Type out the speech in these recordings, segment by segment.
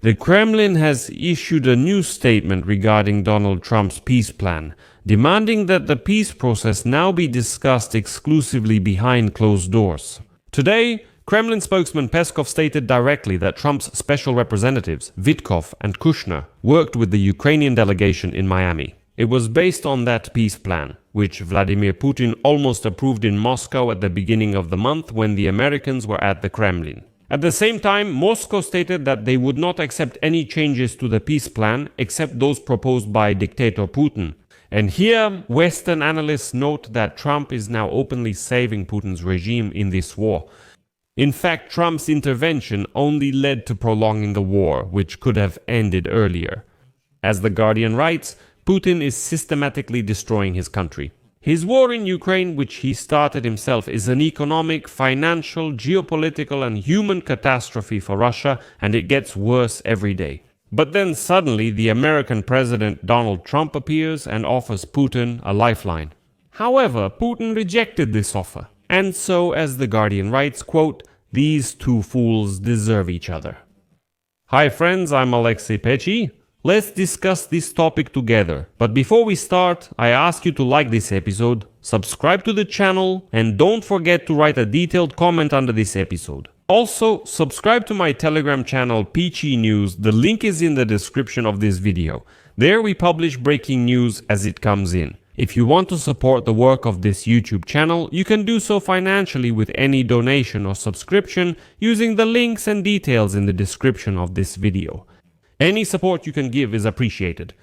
The Kremlin has issued a new statement regarding Donald Trump's peace plan, demanding that the peace process now be discussed exclusively behind closed doors. Today, Kremlin spokesman Peskov stated directly that Trump's special representatives, Vitkov and Kushner, worked with the Ukrainian delegation in Miami. It was based on that peace plan, which Vladimir Putin almost approved in Moscow at the beginning of the month when the Americans were at the Kremlin. At the same time, Moscow stated that they would not accept any changes to the peace plan except those proposed by dictator Putin. And here, Western analysts note that Trump is now openly saving Putin's regime in this war. In fact, Trump's intervention only led to prolonging the war, which could have ended earlier. As The Guardian writes, Putin is systematically destroying his country. His war in Ukraine, which he started himself, is an economic, financial, geopolitical and human catastrophe for Russia, and it gets worse every day. But then suddenly the American President Donald Trump appears and offers Putin a lifeline. However, Putin rejected this offer. And so, as The Guardian writes, quote, "These two fools deserve each other." Hi friends, I'm Alexei Pechi. Let's discuss this topic together. But before we start, I ask you to like this episode, subscribe to the channel, and don't forget to write a detailed comment under this episode. Also, subscribe to my Telegram channel Peachy News, the link is in the description of this video. There we publish breaking news as it comes in. If you want to support the work of this YouTube channel, you can do so financially with any donation or subscription using the links and details in the description of this video. Any support you can give is appreciated.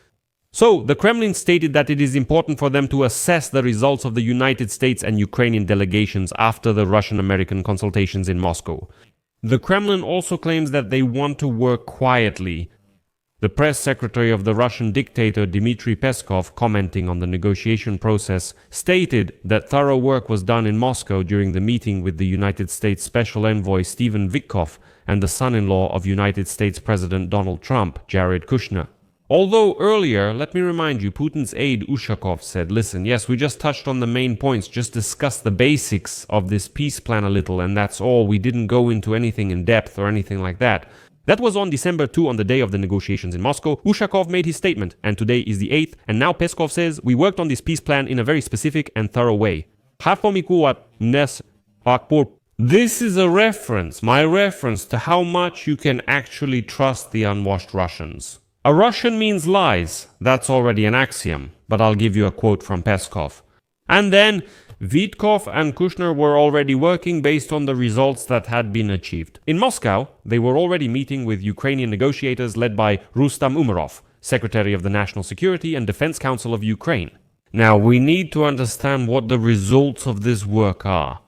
So, the Kremlin stated that it is important for them to assess the results of the United States and Ukrainian delegations after the Russian-American consultations in Moscow. The Kremlin also claims that they want to work quietly. The press secretary of the Russian dictator Dmitry Peskov, commenting on the negotiation process, stated that thorough work was done in Moscow during the meeting with the United States Special Envoy Stephen Vitkov and the son-in-law of United States President Donald Trump, Jared Kushner. Although earlier, let me remind you, Putin's aide Ushakov said, listen, yes, we just touched on the main points, just discussed the basics of this peace plan a little, and that's all. We didn't go into anything in depth or anything like that. That was on December 2, on the day of the negotiations in Moscow. Ushakov made his statement, and today is the 8th, and now Peskov says, we worked on this peace plan in a very specific and thorough way. This is a reference, my reference to how much you can actually trust the unwashed Russians. A Russian means lies, that's already an axiom, but I'll give you a quote from Peskov. And then, Vitkov and Kushner were already working based on the results that had been achieved. In Moscow, they were already meeting with Ukrainian negotiators led by Rustam Umerov, Secretary of the National Security and Defense Council of Ukraine. Now, we need to understand what the results of this work are.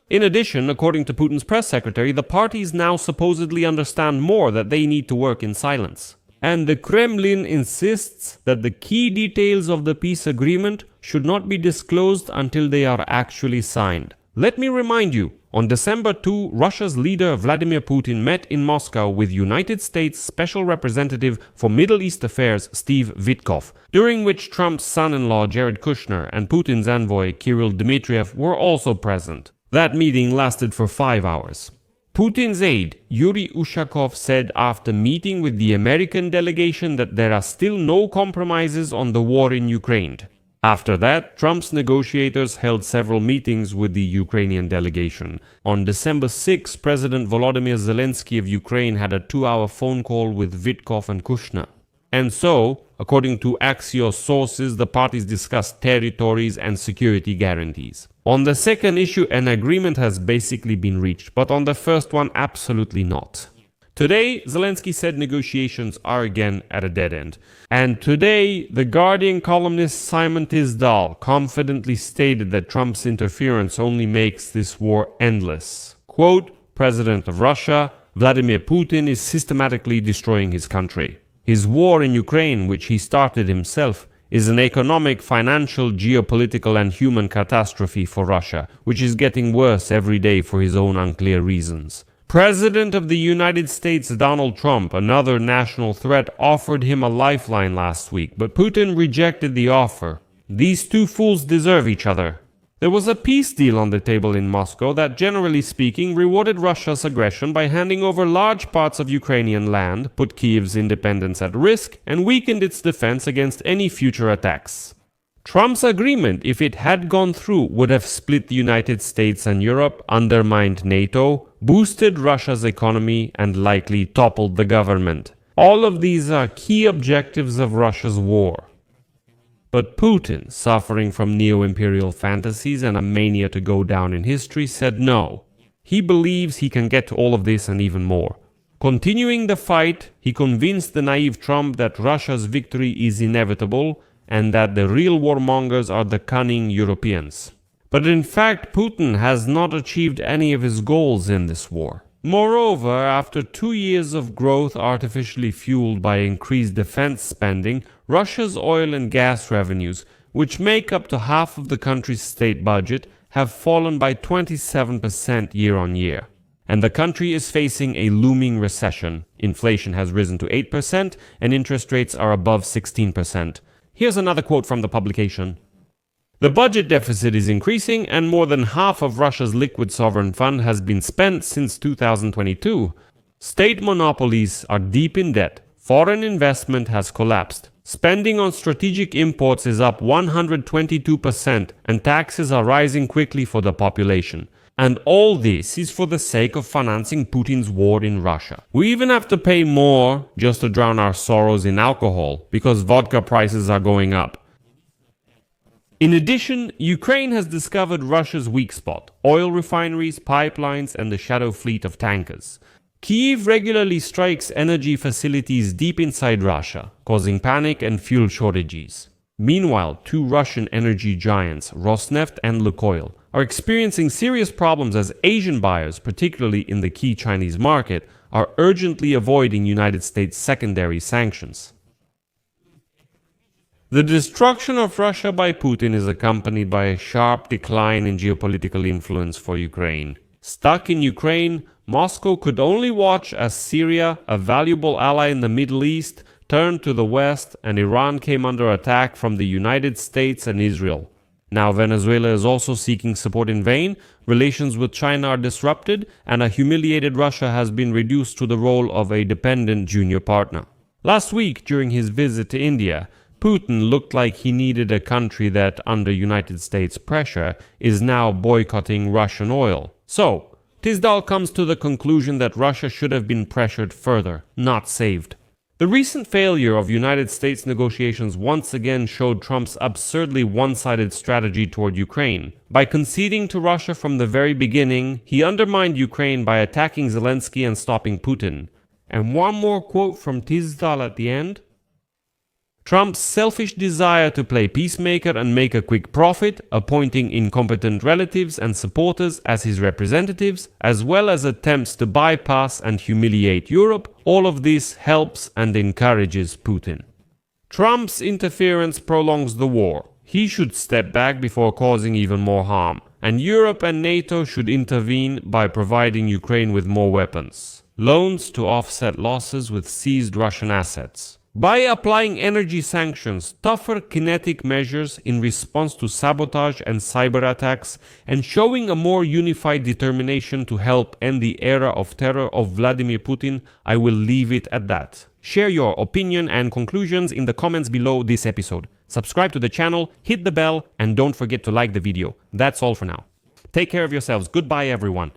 In addition, according to Putin's press secretary, the parties now supposedly understand more that they need to work in silence. And the Kremlin insists that the key details of the peace agreement should not be disclosed until they are actually signed. Let me remind you, on December 2, Russia's leader Vladimir Putin met in Moscow with United States Special Representative for Middle East Affairs Steve Vitkov, during which Trump's son-in-law Jared Kushner and Putin's envoy Kirill Dmitriev were also present. That meeting lasted for 5 hours. Putin's aide, Yuri Ushakov, said after meeting with the American delegation that there are still no compromises on the war in Ukraine. After that, Trump's negotiators held several meetings with the Ukrainian delegation. On December 6, President Volodymyr Zelensky of Ukraine had a 2-hour phone call with Vitkov and Kushner. And so, according to Axios sources, the parties discussed territories and security guarantees. On the second issue, an agreement has basically been reached, but on the first one, absolutely not. Today, Zelensky said negotiations are again at a dead end. And today, The Guardian columnist Simon Tisdall confidently stated that Trump's interference only makes this war endless. Quote, President of Russia, Vladimir Putin is systematically destroying his country. His war in Ukraine, which he started himself, is an economic, financial, geopolitical and human catastrophe for Russia, which is getting worse every day for his own unclear reasons. President of the United States Donald Trump, another national threat, offered him a lifeline last week, but Putin rejected the offer. These two fools deserve each other. There was a peace deal on the table in Moscow that, generally speaking, rewarded Russia's aggression by handing over large parts of Ukrainian land, put Kyiv's independence at risk, and weakened its defense against any future attacks. Trump's agreement, if it had gone through, would have split the United States and Europe, undermined NATO, boosted Russia's economy, and likely toppled the government. All of these are key objectives of Russia's war. But Putin, suffering from neo-imperial fantasies and a mania to go down in history, said no. He believes he can get to all of this and even more. Continuing the fight, he convinced the naive Trump that Russia's victory is inevitable and that the real warmongers are the cunning Europeans. But in fact, Putin has not achieved any of his goals in this war. Moreover, after 2 years of growth artificially fueled by increased defense spending, Russia's oil and gas revenues, which make up to half of the country's state budget, have fallen by 27% year-on-year. And the country is facing a looming recession. Inflation has risen to 8% and interest rates are above 16%. Here's another quote from the publication. The budget deficit is increasing, and more than half of Russia's liquid sovereign fund has been spent since 2022. State monopolies are deep in debt. Foreign investment has collapsed. Spending on strategic imports is up 122%, and taxes are rising quickly for the population. And all this is for the sake of financing Putin's war in Russia. We even have to pay more just to drown our sorrows in alcohol, because vodka prices are going up. In addition, Ukraine has discovered Russia's weak spot: oil refineries, pipelines, and the shadow fleet of tankers. Kyiv regularly strikes energy facilities deep inside Russia, causing panic and fuel shortages. Meanwhile, two Russian energy giants, Rosneft and Lukoil, are experiencing serious problems as Asian buyers, particularly in the key Chinese market, are urgently avoiding United States secondary sanctions. The destruction of Russia by Putin is accompanied by a sharp decline in geopolitical influence for Ukraine. Stuck in Ukraine, Moscow could only watch as Syria, a valuable ally in the Middle East, turned to the West, and Iran came under attack from the United States and Israel. Now Venezuela is also seeking support in vain, relations with China are disrupted, and a humiliated Russia has been reduced to the role of a dependent junior partner. Last week, during his visit to India, Putin looked like he needed a country that, under United States pressure, is now boycotting Russian oil. So, Tisdall comes to the conclusion that Russia should have been pressured further, not saved. The recent failure of United States negotiations once again showed Trump's absurdly one-sided strategy toward Ukraine. By conceding to Russia from the very beginning, he undermined Ukraine by attacking Zelensky and stopping Putin. And one more quote from Tisdall at the end. Trump's selfish desire to play peacemaker and make a quick profit, appointing incompetent relatives and supporters as his representatives, as well as attempts to bypass and humiliate Europe, all of this helps and encourages Putin. Trump's interference prolongs the war. He should step back before causing even more harm, and Europe and NATO should intervene by providing Ukraine with more weapons, loans to offset losses with seized Russian assets. By applying energy sanctions, tougher kinetic measures in response to sabotage and cyber attacks, and showing a more unified determination to help end the era of terror of Vladimir Putin, I will leave it at that. Share your opinion and conclusions in the comments below this episode. Subscribe to the channel, hit the bell, and don't forget to like the video. That's all for now. Take care of yourselves. Goodbye, everyone.